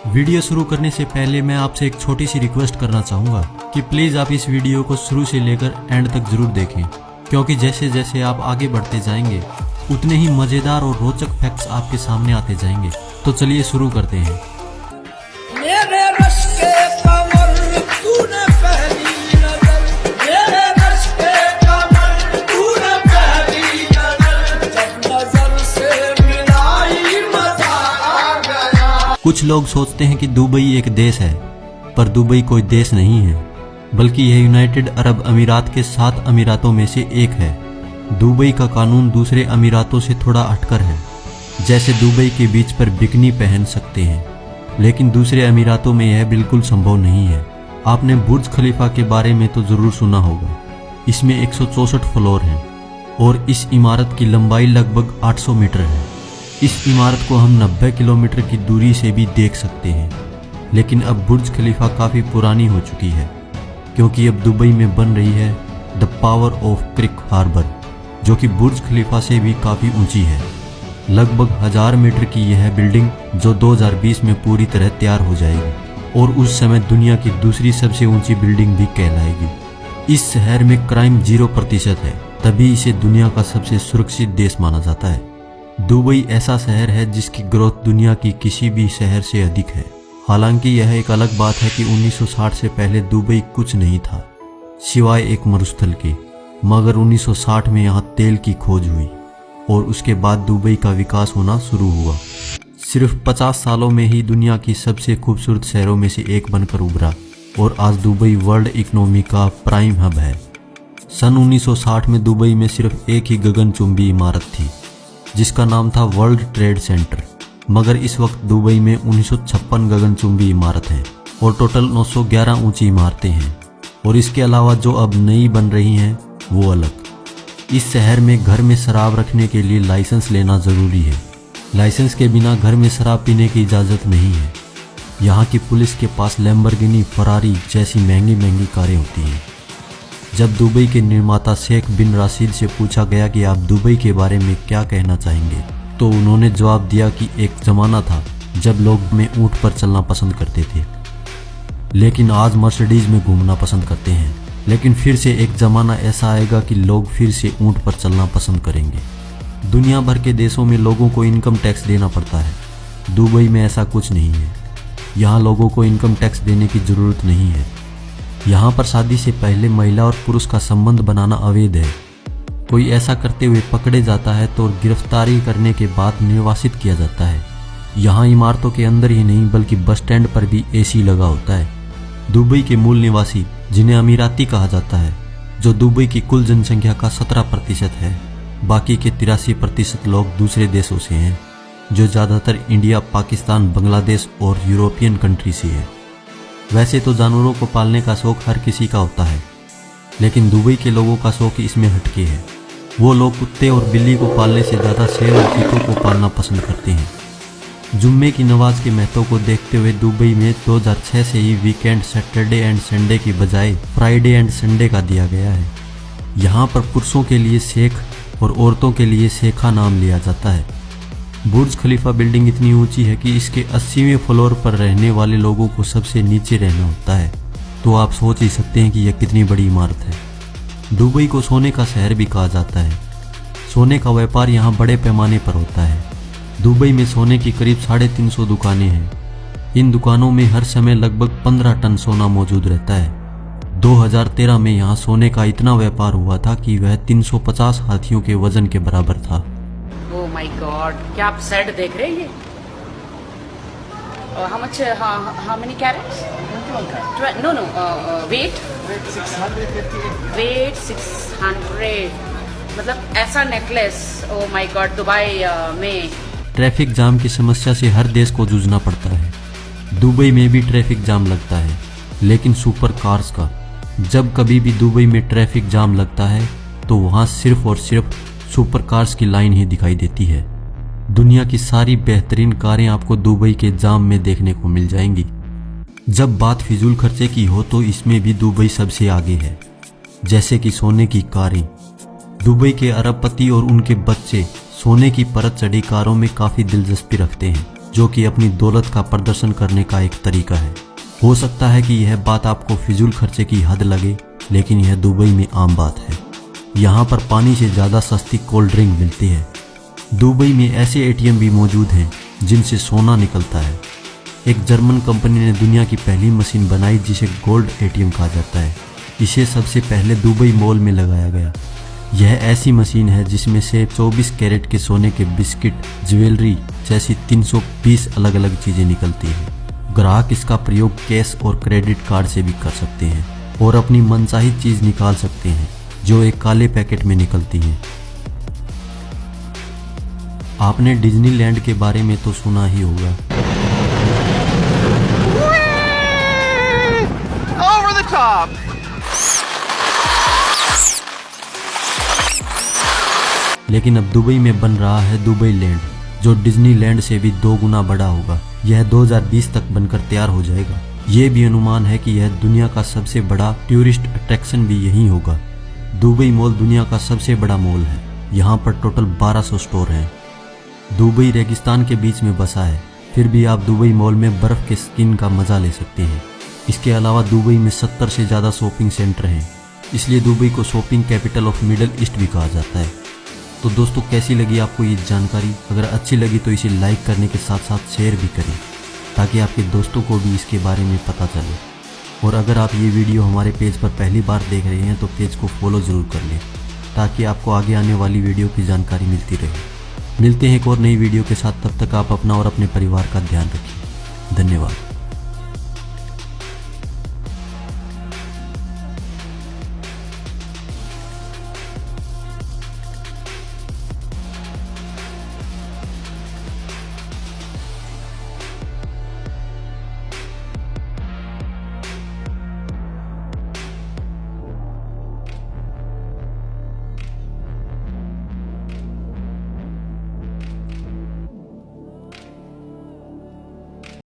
Video शुरू करने से पहले मैं आपसे एक छोटी सी रिक्वेस्ट करना चाहूँगा कि प्लीज़ आप इस वीडियो को शुरू से लेकर एंड तक ज़रूर देखें, क्योंकि जैसे जैसे आप आगे बढ़ते जाएंगे उतने ही मज़ेदार और रोचक फैक्ट्स आपके सामने आते जाएंगे। तो चलिए शुरू करते हैं। मेरे रश के कमर तूने पहली नजर, मेरे रश के कमर तूने पहली नजर, जब नजर से मिलाई मजा आ गया। कुछ लोग सोचते हैं कि दुबई एक देश है, पर दुबई कोई देश नहीं है, बल्कि यह यूनाइटेड अरब अमीरात के 7 अमीरातों में से एक है। दुबई का कानून दूसरे अमीरातों से थोड़ा हटकर है। जैसे दुबई के बीच पर बिकनी पहन सकते हैं, लेकिन दूसरे अमीरातों में यह बिल्कुल संभव नहीं है। आपने बुर्ज खलीफा के बारे में तो ज़रूर सुना होगा। इसमें 164 फ्लोर हैं और इस इमारत की लंबाई लगभग 800 मीटर है। इस इमारत को हम 90 किलोमीटर की दूरी से भी देख सकते हैं। लेकिन अब बुर्ज खलीफा काफ़ी पुरानी हो चुकी है, क्योंकि अब दुबई में बन रही है the power of creek harbour, जो कि बुर्ज खलीफा से भी काफ़ी ऊंची है। लगभग 1000 मीटर की यह बिल्डिंग जो 2020 में पूरी तरह तैयार हो जाएगी और उस समय दुनिया की दूसरी सबसे ऊंची बिल्डिंग भी कहलाएगी। इस शहर में क्राइम 0% है, तभी इसे दुनिया का सबसे सुरक्षित देश माना जाता है। दुबई ऐसा शहर है जिसकी ग्रोथ दुनिया की किसी भी शहर से अधिक है। हालांकि यह एक अलग बात है कि 1960 से पहले दुबई कुछ नहीं था सिवाय एक मरुस्थल के, मगर 1960 में यहाँ तेल की खोज हुई और उसके बाद दुबई का विकास होना शुरू हुआ। सिर्फ 50 सालों में ही दुनिया की सबसे खूबसूरत शहरों में से एक बनकर उभरा और आज दुबई वर्ल्ड इकोनॉमी का प्राइम हब है। सन 1960 में दुबई में सिर्फ एक ही गगनचुंबी इमारत थी जिसका नाम था वर्ल्ड ट्रेड सेंटर, मगर इस वक्त दुबई में 1956 गगनचुंबी इमारत हैं और टोटल 911 ऊंची इमारतें हैं। और इसके अलावा जो अब नई बन रही हैं वो अलग। इस शहर में घर में शराब रखने के लिए लाइसेंस लेना ज़रूरी है। लाइसेंस के बिना घर में शराब पीने की इजाज़त नहीं है। यहाँ की पुलिस के पास लैम्बोर्गिनी, फरारी जैसी महंगी महंगी कारें होती हैं। जब दुबई के निर्माता शेख बिन राशिद से पूछा गया कि आप दुबई के बारे में क्या कहना चाहेंगे, तो उन्होंने जवाब दिया कि एक ज़माना था जब लोग में ऊँट पर चलना पसंद करते थे, लेकिन आज मर्सिडीज़ में घूमना पसंद करते हैं। लेकिन फिर से एक ज़माना ऐसा आएगा कि लोग फिर से ऊँट पर चलना पसंद करेंगे। दुनिया भर के देशों में लोगों को इनकम टैक्स देना पड़ता है। दुबई में ऐसा कुछ नहीं है। यहाँ लोगों को इनकम टैक्स देने की ज़रूरत नहीं है। यहाँ पर शादी से पहले महिला और पुरुष का संबंध बनाना अवैध है। कोई ऐसा करते हुए पकड़े जाता है तो गिरफ्तारी करने के बाद निर्वासित किया जाता है। यहाँ इमारतों के अंदर ही नहीं बल्कि बस स्टैंड पर भी AC लगा होता है। दुबई के मूल निवासी, जिन्हें अमीराती कहा जाता है, जो दुबई की कुल जनसंख्या का 17% है, बाकी के 83% लोग दूसरे देशों से हैं, जो ज़्यादातर इंडिया, पाकिस्तान, बांग्लादेश और यूरोपियन कंट्री से है। वैसे तो जानवरों को पालने का शौक हर किसी का होता है, लेकिन दुबई के लोगों का शौक इसमें हटके है। वो लोग कुत्ते और बिल्ली को पालने से ज़्यादा शेर और चीतों को पालना पसंद करते हैं। जुम्मे की नमाज के महत्व को देखते हुए दुबई में 2006 से ही वीकेंड सैटरडे एंड संडे की बजाय फ्राइडे एंड संडे का दिया गया है। यहाँ पर पुरुषों के लिए शेख और औरतों के लिए शेखा नाम लिया जाता है। बुर्ज खलीफा बिल्डिंग इतनी ऊंची है कि इसके 80वें फ्लोर पर रहने वाले लोगों को सबसे नीचे रहना होता है। तो आप सोच ही सकते हैं कि यह कितनी बड़ी इमारत है। दुबई को सोने का शहर भी कहा जाता है। सोने का व्यापार यहाँ बड़े पैमाने पर होता है। दुबई में सोने की करीब 350 दुकानें हैं। इन दुकानों में हर समय लगभग 15 टन सोना मौजूद रहता है। 2013 में यहाँ सोने का इतना व्यापार हुआ था कि वह 350 हाथियों के वजन के बराबर था। ओह माय गॉड, क्या आप सेट देख रहे हैं? ये how much, how many carats? No wait 600, मतलब ऐसा necklace. Oh my God, Dubai में ट्रैफिक जाम की समस्या से हर देश को जूझना पड़ता है। दुबई में भी ट्रैफिक जाम लगता है, लेकिन सुपर कार्स का। जब कभी भी दुबई में ट्रैफिक जाम लगता है तो वहाँ सिर्फ और सिर्फ सुपर कार्स की लाइन ही दिखाई देती है। दुनिया की सारी बेहतरीन कारें आपको दुबई के जाम में देखने को मिल जाएंगी। जब बात फिजूल खर्चे की हो तो इसमें भी दुबई सबसे आगे है, जैसे कि सोने की कारें। दुबई के अरबपति और उनके बच्चे सोने की परत चढ़ी कारों में काफ़ी दिलचस्पी रखते हैं, जो कि अपनी दौलत का प्रदर्शन करने का एक तरीका है। हो सकता है कि यह बात आपको फिजूल खर्चे की हद लगे, लेकिन यह दुबई में आम बात है। यहाँ पर पानी से ज़्यादा सस्ती कोल्ड ड्रिंक मिलती है। दुबई में ऐसे एटीएम भी मौजूद हैं जिनसे सोना निकलता है। एक जर्मन कंपनी ने दुनिया की पहली मशीन बनाई जिसे गोल्ड एटीएम कहा जाता है। इसे सबसे पहले दुबई मॉल में लगाया गया। यह ऐसी मशीन है जिसमें से 24 कैरेट के सोने के बिस्किट, ज्वेलरी जैसी 320 अलग अलग चीज़ें निकलती हैं। ग्राहक इसका प्रयोग कैश और क्रेडिट कार्ड से भी कर सकते हैं और अपनी मनचाही चीज़ निकाल सकते हैं जो एक काले पैकेट में निकलती है। आपने डिज्नीलैंड के बारे में तो सुना ही होगा। Over the top. लेकिन अब दुबई में बन रहा है दुबई लैंड, जो डिज्नीलैंड से भी 2 गुना बड़ा होगा। यह 2020 तक बनकर तैयार हो जाएगा। ये भी अनुमान है कि यह दुनिया का सबसे बड़ा टूरिस्ट अट्रैक्शन भी यहीं होगा। दुबई मॉल दुनिया का सबसे बड़ा मॉल है। यहाँ पर टोटल 1200 स्टोर हैं। दुबई रेगिस्तान के बीच में बसा है, फिर भी आप दुबई मॉल में बर्फ़ के स्किन का मज़ा ले सकते हैं। इसके अलावा दुबई में 70 से ज़्यादा शॉपिंग सेंटर हैं, इसलिए दुबई को shopping capital of middle east भी कहा जाता है। तो दोस्तों, कैसी लगी आपको ये जानकारी? अगर अच्छी लगी तो इसे लाइक करने के साथ साथ शेयर भी करें ताकि आपके दोस्तों को भी इसके बारे में पता चले। और अगर आप ये वीडियो हमारे पेज पर पहली बार देख रहे हैं तो पेज को फॉलो ज़रूर कर लें ताकि आपको आगे आने वाली वीडियो की जानकारी मिलती रहे। मिलते हैं एक और नई वीडियो के साथ, तब तक आप अपना और अपने परिवार का ध्यान रखिए। धन्यवाद।